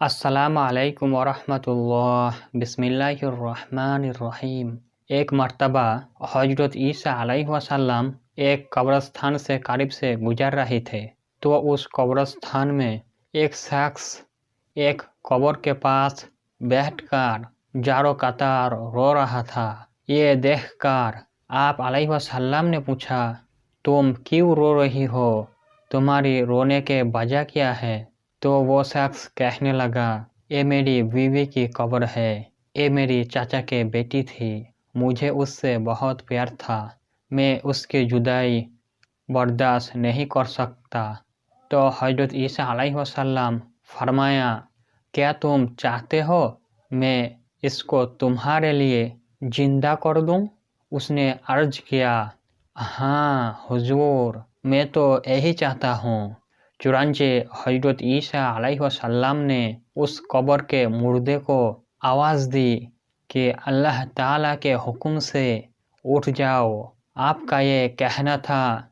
अस्सलाम वालेकुम वरहमतुल्लाह बिस्मिल्लाहिर्रहमानिर्रहीम। एक मर्तबा हजरत ईसा अलैहिस्सलाम एक कब्रिस्तान से करीब से गुजर रहे थे, तो उस कब्रिस्तान में एक शख्स एक कब्र के पास बैठकर जारो कतार रो रहा था। ये देखकर आप अलैहिस्सलाम ने पूछा, तुम क्यों रो रही हो? तुम्हारी रोने के वजह क्या है? तो वो शख्स कहने लगा, ये मेरी बीवी की कब्र है। ये मेरी चाचा के बेटी थी। मुझे उससे बहुत प्यार था। मैं उसकी जुदाई बर्दाश्त नहीं कर सकता। तो हजरत ईसा अलैहिस्सलाम फरमाया, क्या तुम चाहते हो मैं इसको तुम्हारे लिए जिंदा कर दूं? उसने अर्ज किया, हाँ हुजूर, मैं तो यही चाहता हूँ। चुनांचे हजरत ईसा अलैहिस्सलाम ने उस कब्र के मुर्दे को आवाज़ दी कि अल्लाह ताला के हुक्म से उठ जाओ, आपका ये कहना था।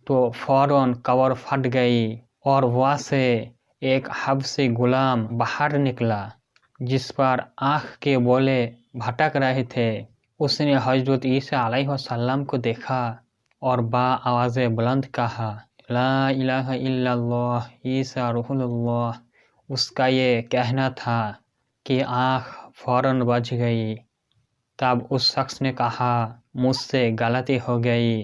तो फौरन कब्र फट गई और वहाँ से एक हबशी गुलाम बाहर निकला, जिस पर आँख के बोले भटक रहे थे। उसने हजरत ईसा अलैहिस्सलाम को देखा और बा आवाज़ बुलंद कहा, ला इलाहा इल्लल्लाह ईसा रूहुल्लाह। उसका ये कहना था कि आँख फौरन बच गई। तब उस शख्स ने कहा, मुझसे गलती हो गई।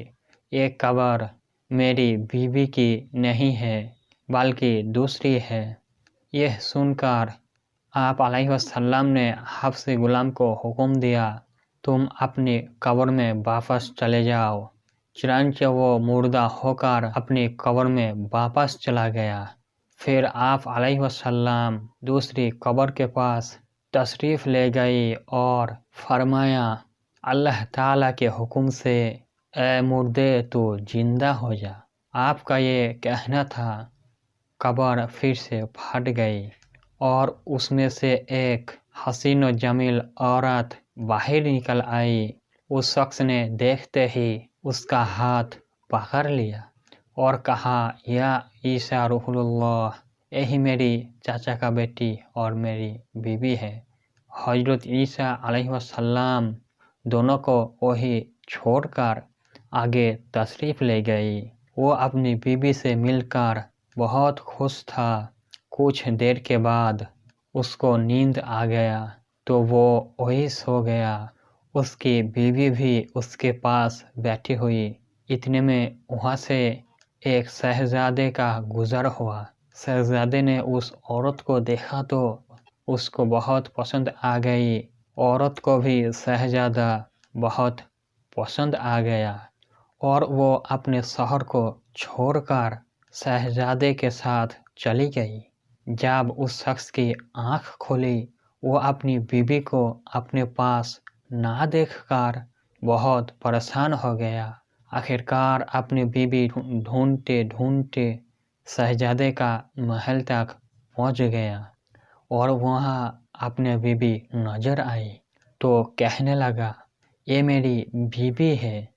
ये कब्र मेरी बीवी की नहीं है बल्कि दूसरी है। यह सुनकर आप अलैहिस्सलाम ने हबशी गुलाम को हुक्म दिया, तुम अपनी कब्र में वापस चले जाओ। चुनांचे वो मुर्दा होकर अपनी कब्र में वापस चला गया। फिर आप अलैहिस्सलाम दूसरी कब्र के पास तशरीफ़ ले गई और फरमाया, अल्लाह ताला के हुक्म से ए मुर्दे तू जिंदा हो जा। आपका ये कहना था। कब्र फिर से फट गई और उसमें से एक हसीन व जमील औरत बाहर निकल आई। उस शख्स ने देखते ही उसका हाथ पकड़ लिया और कहा, या ईसा रूहुल्लाह, यही मेरी चाचा का बेटी और मेरी बीवी है। हजरत ईसा अलैहिस्सलाम दोनों को वही छोड़कर आगे तशरीफ़ ले गई। वो अपनी बीवी से मिलकर बहुत खुश था। कुछ देर के बाद उसको नींद आ गया तो वो वही सो गया। उसकी बीवी भी उसके पास बैठी हुई। इतने में वहाँ से एक शहजादे का गुजर हुआ। शहजादे ने उस औरत को देखा तो उसको बहुत पसंद आ गई। औरत को भी शहजादा बहुत पसंद आ गया और वो अपने शहर को छोड़कर शहजादे के साथ चली गई। जब उस शख्स की आँख खुली, वो अपनी बीवी को अपने पास ना देखकर बहुत परेशान हो गया। आखिरकार अपनी बीवी ढूंढते ढूंढते शहजादे का महल तक पहुंच गया और वहां अपने बीवी नजर आई तो कहने लगा, ये मेरी बीवी है।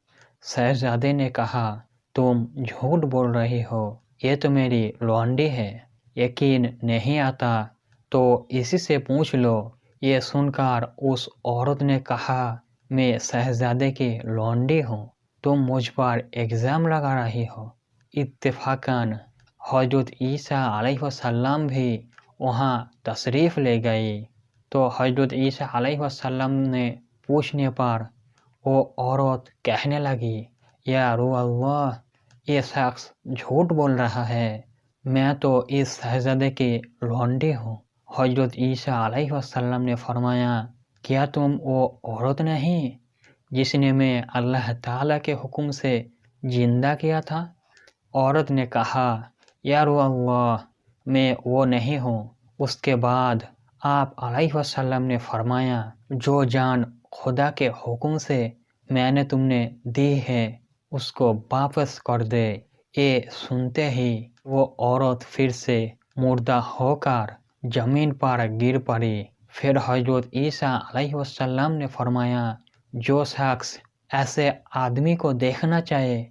शहजादे ने कहा, तुम झूठ बोल रही हो, ये तो मेरी लौंडी है। यकीन नहीं आता तो इसी से पूछ लो। ये सुनकर उस औरत ने कहा, मैं शहजादे की लौंडी हूँ, तुम मुझ पर इल्ज़ाम लगा रही हो। इत्तेफाकन हजरत ईसा अलैहिस्सलाम भी वहाँ तशरीफ़ ले गई। तो हजरत ईसा अलैहिस्सलाम ने पूछने पर वो औरत कहने लगी, या रूह, ये शख्स झूठ बोल रहा है। मैं तो इस शहजादे की लौंडी हूँ। हजरत ईसा अलैहिस्सलाम ने फरमाया, क्या तुम वो औरत नहीं जिसने मैं अल्लाह ताला के हुक्म से जिंदा किया था? औरत ने कहा, या अल्लाह, मैं वो नहीं हूँ। उसके बाद आप अलैहिस्सलाम ने फरमाया, जो जान खुदा के हुक्म से मैंने तुमने दी है उसको वापस कर दे। ये सुनते ही वो औरत फिर से मुर्दा होकर जमीन पर गिर पड़ी। फिर हजरत ईसा अलैहिस्सलाम ने फरमाया, जो शख्स ऐसे आदमी को देखना चाहे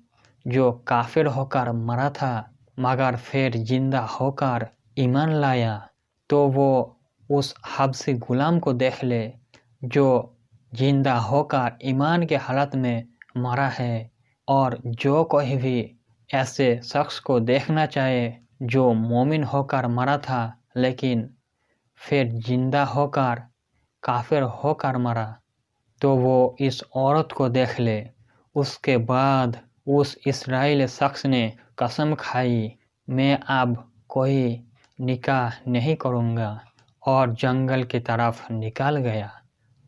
जो काफिर होकर मरा था मगर फिर जिंदा होकर ईमान लाया, تو وہ اس حبشی غلام کو دیکھ لے جو زندہ ہو کر ایمان کے حالت میں مرا ہے، اور جو کوئی بھی ایسے شخص کو دیکھنا چاہے جو مومن ہو کر مرا تھا لیکن پھر زندہ ہو کر کافر ہو کر مرا، تو وہ اس عورت کو دیکھ لے۔ اس کے بعد اس اسرائیلی شخص نے قسم کھائی، میں اب کوئی نکاح نہیں کروں گا، اور جنگل کی طرف نکل گیا،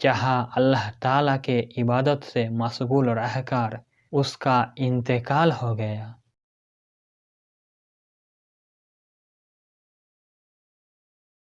جہاں اللہ تعالیٰ کے عبادت سے مشغول رہ کر اس کا انتقال ہو گیا۔